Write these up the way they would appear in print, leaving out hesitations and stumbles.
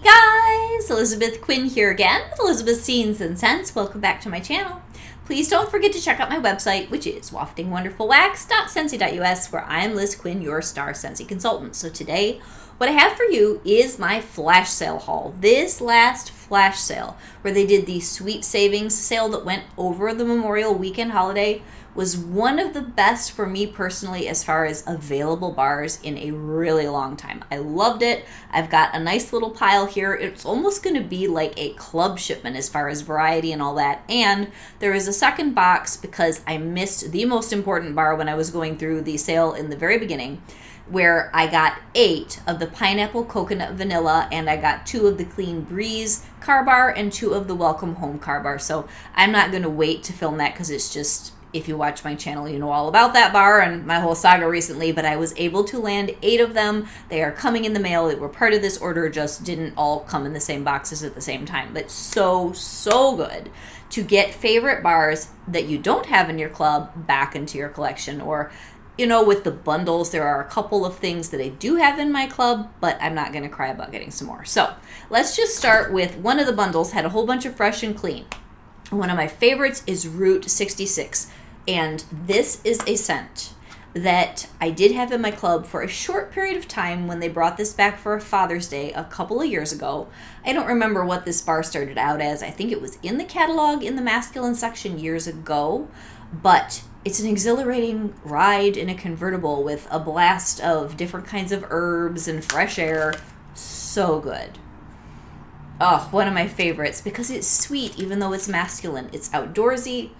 guys, Elizabeth Quinn here again with Elizabeth's Scenes and Scents. Welcome back to my channel. Please don't forget to check out my website, which is waftingwonderfulwax.scentsy.us, where I am Liz Quinn, your star Scentsy consultant. So today, what I have for you is my flash sale haul. This last flash sale, where they did the sweet savings sale that went over the Memorial Weekend holiday, was one of the best for me personally as far as available bars in a really long time. I loved it. I've got a nice little pile here. It's almost going to be like a club shipment as far as variety and all that. And there is a second box because I missed the most important bar when I was going through the sale in the very beginning, where I got 8 of the pineapple coconut vanilla, and I got 2 of the clean breeze car bar and 2 of the welcome home car bar. So I'm not going to wait to film that because it's just, if you watch my channel, you know all about that bar and my whole saga recently, but I was able to land 8 of them. They are coming in the mail. They were part of this order, just didn't all come in the same boxes at the same time. But so good to get favorite bars that you don't have in your club back into your collection. Or, you know, with the bundles, there are a couple of things that I do have in my club, but I'm not going to cry about getting some more. So let's just start with one of the bundles, had a whole bunch of fresh and clean. One of my favorites is Route 66. And this is a scent that I did have in my club for a short period of time when they brought this back for a Father's Day a couple of years ago. I don't remember what this bar started out as. I think it was in the catalog in the masculine section years ago, but it's an exhilarating ride in a convertible with a blast of different kinds of herbs and fresh air. So good. Oh, one of my favorites because it's sweet even though it's masculine. It's outdoorsy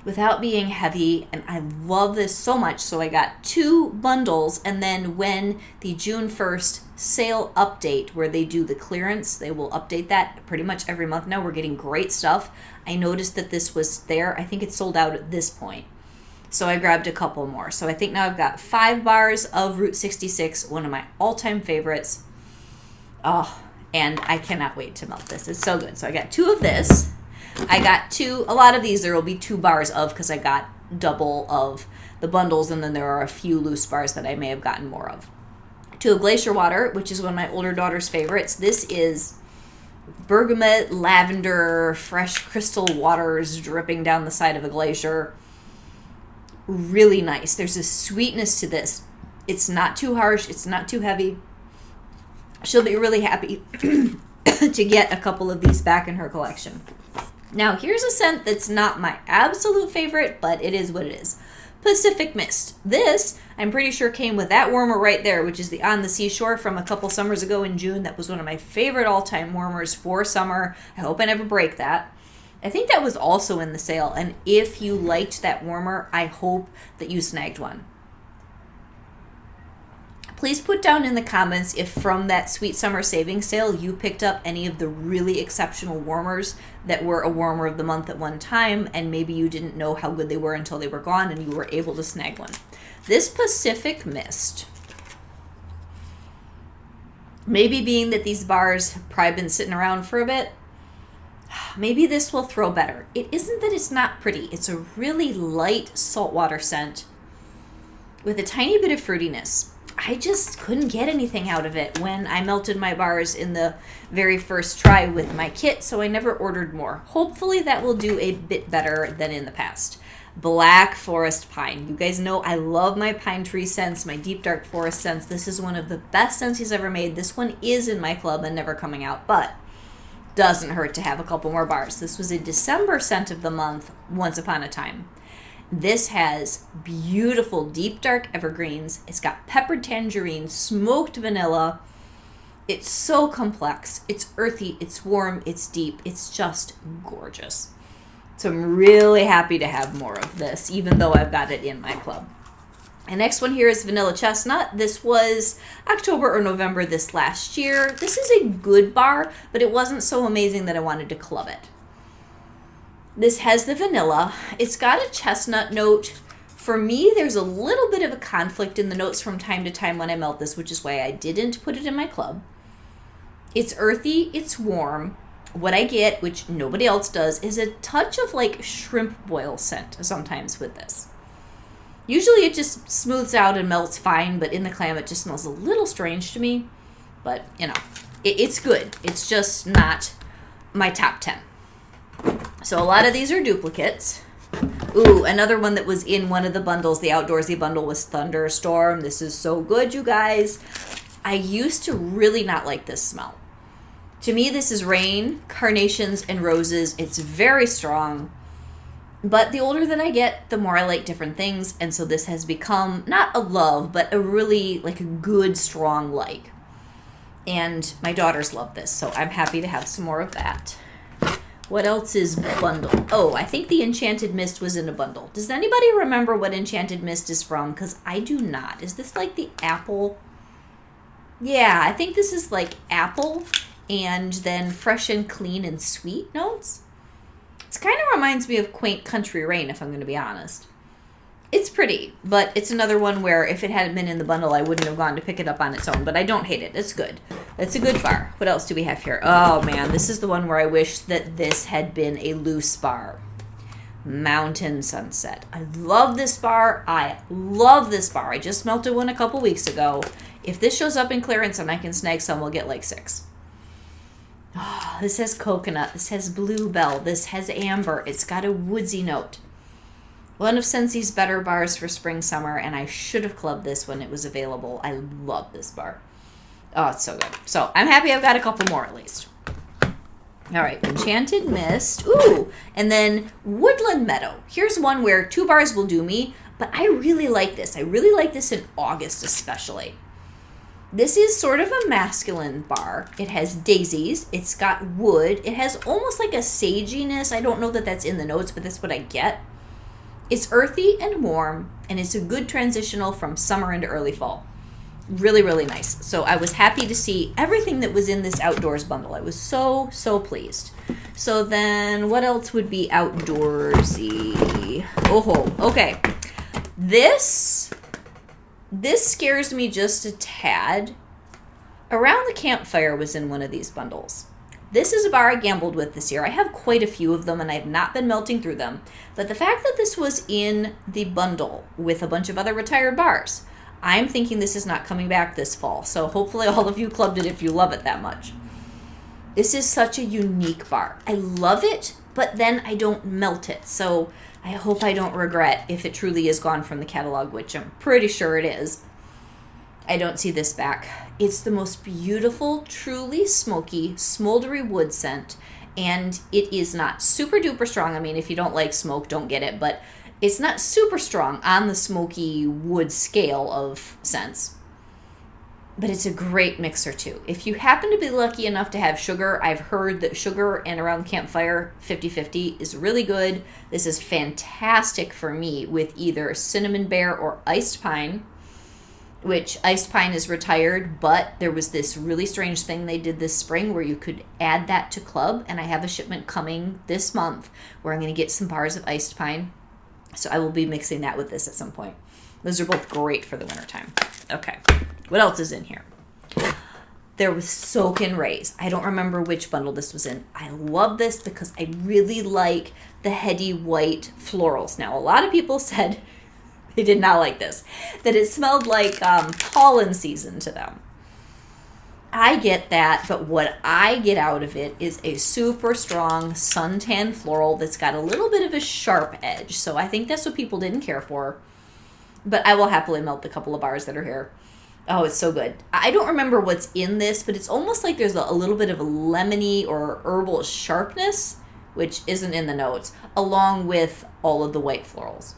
without being heavy, and I love this so much. So I got 2 bundles, and then when the June 1st sale update, where they do the clearance, they will update that pretty much every month now. We're getting great stuff. I noticed that this was there. I think it's sold out at this point. So I grabbed a couple more. So I think now I've got 5 bars of Route 66, one of my all-time favorites. Oh, and I cannot wait to melt this. It's so good. So I got 2 of this. I got 2, a lot of these there will be 2 bars of because I got double of the bundles, and then there are a few loose bars that I may have gotten more of. 2 of Glacier Water, which is one of my older daughter's favorites. This is bergamot, lavender, fresh crystal waters dripping down the side of a glacier. Really nice. There's a sweetness to this. It's not too harsh. It's not too heavy. She'll be really happy to get a couple of these back in her collection. Now, here's a scent that's not my absolute favorite, but it is what it is. Pacific Mist. This, I'm pretty sure, came with that warmer right there, which is the On the Seashore from a couple summers ago in June. That was one of my favorite all-time warmers for summer. I hope I never break that. I think that was also in the sale, and if you liked that warmer, I hope that you snagged one. Please put down in the comments if from that sweet summer savings sale you picked up any of the really exceptional warmers that were a warmer of the month at one time, and maybe you didn't know how good they were until they were gone and you were able to snag one. This Pacific Mist, maybe being that these bars have probably been sitting around for a bit, maybe this will throw better. It isn't that it's not pretty. It's a really light saltwater scent with a tiny bit of fruitiness. I just couldn't get anything out of it when I melted my bars in the very first try with my kit, so I never ordered more. Hopefully that will do a bit better than in the past. Black Forest Pine. You guys know I love my pine tree scents, my deep dark forest scents. This is one of the best scents he's ever made. This one is in my club and never coming out, but doesn't hurt to have a couple more bars. This was a December scent of the month once upon a time. This has beautiful deep dark evergreens. It's got peppered tangerine, smoked vanilla. It's so complex. It's earthy, it's warm, it's deep. It's just gorgeous. So I'm really happy to have more of this, even though I've got it in my club. The next one here is Vanilla Chestnut. This was October or November this last year. This is a good bar, but it wasn't so amazing that I wanted to club it. This has the vanilla. It's got a chestnut note. For me, there's a little bit of a conflict in the notes from time to time when I melt this, which is why I didn't put it in my club. It's earthy, it's warm. What I get, which nobody else does, is a touch of like shrimp boil scent sometimes with this. Usually it just smooths out and melts fine, but in the clam it just smells a little strange to me. But, you know, It's good. It's just not my top 10. So a lot of these are duplicates. Ooh, another one that was in one of the bundles, the outdoorsy bundle, was Thunderstorm. This is so good, you guys. I used to really not like this smell. To me, this is rain, carnations, and roses. It's very strong. But the older that I get, the more I like different things. And so this has become not a love, but a really like a good, strong like. And my daughters love this, so I'm happy to have some more of that. What else is bundle? Oh, I think the Enchanted Mist was in a bundle. Does anybody remember what Enchanted Mist is from? Because I do not. Is this like the apple? Yeah, I think this is like apple and then fresh and clean and sweet notes. It kind of reminds me of Quaint Country Rain, if I'm going to be honest. It's pretty, but it's another one where if it hadn't been in the bundle, I wouldn't have gone to pick it up on its own, but I don't hate it. It's good. It's a good bar. What else do we have here? Oh, man, this is the one where I wish that this had been a loose bar. Mountain Sunset. I love this bar. I love this bar. I just melted one a couple weeks ago. If this shows up in clearance and I can snag some, we'll get like 6. Oh, this has coconut. This has bluebell. This has amber. It's got a woodsy note. One of Scentsi's better bars for spring, summer, and I should have clubbed this when it was available. I love this bar. Oh, it's so good. So I'm happy I've got a couple more at least. All right, Enchanted Mist. Ooh, and then Woodland Meadow. Here's one where 2 bars will do me, but I really like this. I really like this in August especially. This is sort of a masculine bar. It has daisies. It's got wood. It has almost like a saginess. I don't know that that's in the notes, but that's what I get. It's earthy and warm, and it's a good transitional from summer into early fall. Really, really nice. So I was happy to see everything that was in this outdoors bundle. I was so, so pleased. So then what else would be outdoorsy? Oh, okay. This scares me just a tad. Around the Campfire was in one of these bundles. This is a bar I gambled with this year. I have quite a few of them, and I have not been melting through them. But the fact that this was in the bundle with a bunch of other retired bars, I'm thinking this is not coming back this fall. So hopefully all of you clubbed it if you love it that much. This is such a unique bar. I love it, but then I don't melt it. So I hope I don't regret if it truly is gone from the catalog, which I'm pretty sure it is. I don't see this back. It's the most beautiful, truly smoky, smoldery wood scent, and it is not super duper strong. I mean, if you don't like smoke, don't get it, but it's not super strong on the smoky wood scale of scents. But it's a great mixer too. If you happen to be lucky enough to have sugar, I've heard that sugar and around the Campfire 50-50 is really good. This is fantastic for me with either cinnamon bear or iced pine, which iced pine is retired, but there was this really strange thing they did this spring where you could add that to club, and I have a shipment coming this month where I'm going to get some bars of iced pine. So I will be mixing that with this at some point. Those are both great for the wintertime. Okay, what else is in here? There was Soak and Raise. I don't remember which bundle this was in. I love this because I really like the heady white florals. Now, a lot of people said they did not like this, that it smelled like pollen season to them. I get that, but what I get out of it is a super strong suntan floral that's got a little bit of a sharp edge. So I think that's what people didn't care for. But I will happily melt the couple of bars that are here. Oh, it's so good. I don't remember what's in this, but it's almost like there's a little bit of a lemony or herbal sharpness, which isn't in the notes, along with all of the white florals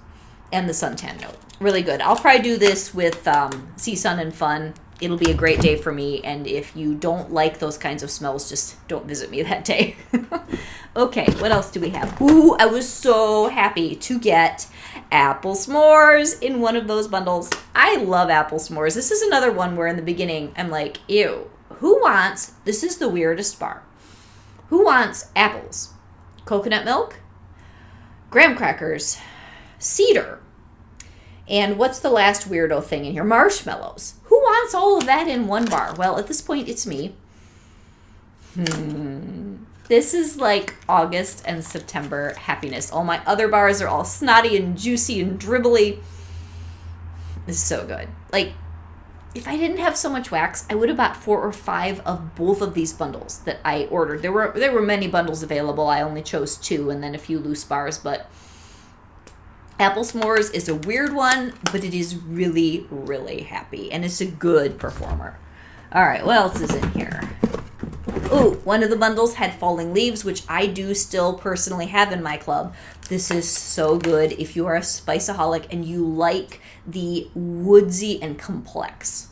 and the suntan note. Really good. I'll probably do this with Sea Sun and Fun. It'll be a great day for me, and if you don't like those kinds of smells, just don't visit me that day. Okay, what else do we have? Ooh, I was so happy to get apple s'mores in one of those bundles. I love apple s'mores. This is another one where in the beginning I'm like, ew, who wants, this is the weirdest bar, who wants apples, coconut milk, graham crackers, cedar, and what's the last weirdo thing in here? Marshmallows. Who wants all of that in one bar? Well, at this point, it's me. This is like August and September happiness. All my other bars are all snotty and juicy and dribbly. This is so good. Like, if I didn't have so much wax, I would have bought 4 or 5 of both of these bundles that I ordered. There were many bundles available. I only chose 2 and then a few loose bars, but Apple S'mores is a weird one, but it is really, really happy, and it's a good performer. All right, what else is in here? Ooh, one of the bundles had falling leaves, which I do still personally have in my club. This is so good if you are a spiceaholic and you like the woodsy and complex.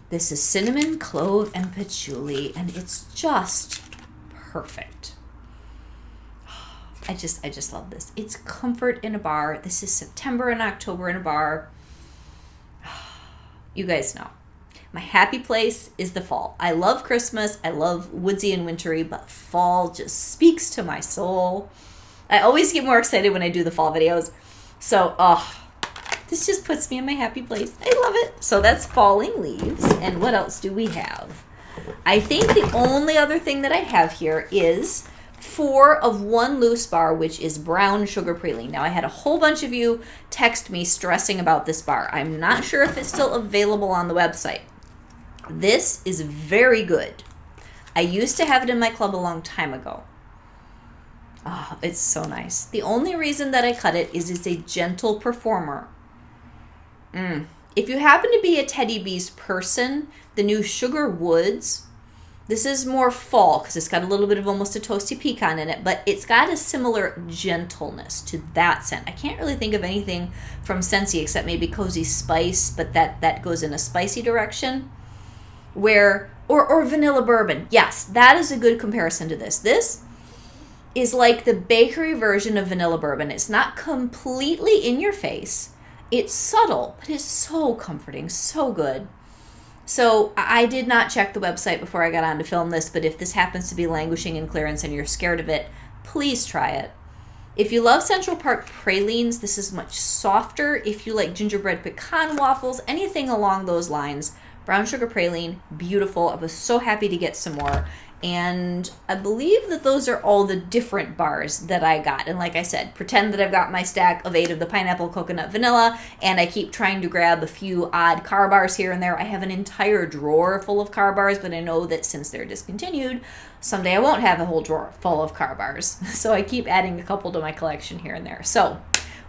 This is cinnamon, clove, and patchouli, and it's just perfect. I just love this. It's comfort in a bar. This is September and October in a bar. You guys know. My happy place is the fall. I love Christmas. I love woodsy and wintry, but fall just speaks to my soul. I always get more excited when I do the fall videos. So, this just puts me in my happy place. I love it. So that's falling leaves. And what else do we have? I think the only other thing that I have here is 4 of 1 loose bar, which is brown sugar praline. Now, I had a whole bunch of you text me stressing about this bar. I'm not sure if it's still available on the website. This is very good. I used to have it in my club a long time ago. Oh, it's so nice. The only reason that I cut it is it's a gentle performer. If you happen to be a Teddy Bees person, the new Sugar Woods, this is more fall because it's got a little bit of almost a toasty pecan in it, but it's got a similar gentleness to that scent. I can't really think of anything from Scentsy except maybe Cozy Spice, but that goes in a spicy direction. Or vanilla bourbon. Yes, that is a good comparison to this. This is like the bakery version of vanilla bourbon. It's not completely in your face. It's subtle, but it's so comforting, so good. So I did not check the website before I got on to film this, but if this happens to be languishing in clearance and you're scared of it, please try it. If you love Central Park pralines, this is much softer. If you like gingerbread pecan waffles, anything along those lines, brown sugar praline, beautiful. I was so happy to get some more. And I believe that those are all the different bars that I got. And like I said, pretend that I've got my stack of 8 of the pineapple, coconut, vanilla, and I keep trying to grab a few odd car bars here and there. I have an entire drawer full of car bars, but I know that since they're discontinued, someday I won't have a whole drawer full of car bars. So I keep adding a couple to my collection here and there. So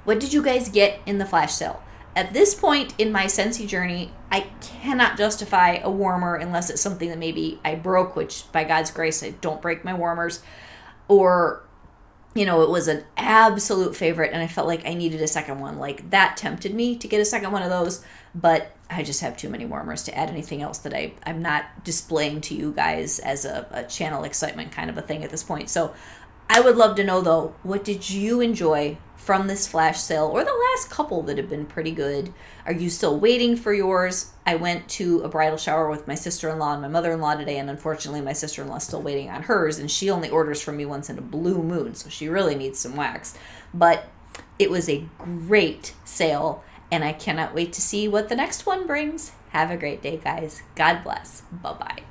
what did you guys get in the flash sale? At this point in my Scentsy journey, I cannot justify a warmer unless it's something that maybe I broke, which by God's grace, I don't break my warmers. Or, it was an absolute favorite and I felt like I needed a second one. Like that tempted me to get a second one of those, but I just have too many warmers to add anything else that I'm not displaying to you guys as a channel excitement kind of a thing at this point. So I would love to know though, what did you enjoy from this flash sale or the last couple that have been pretty good? Are you still waiting for yours? I went to a bridal shower with my sister-in-law and my mother-in-law today, and unfortunately my sister-in-law is still waiting on hers, and she only orders from me once in a blue moon, so she really needs some wax. But it was a great sale, and I cannot wait to see what the next one brings. Have a great day, guys. God bless. Bye-bye.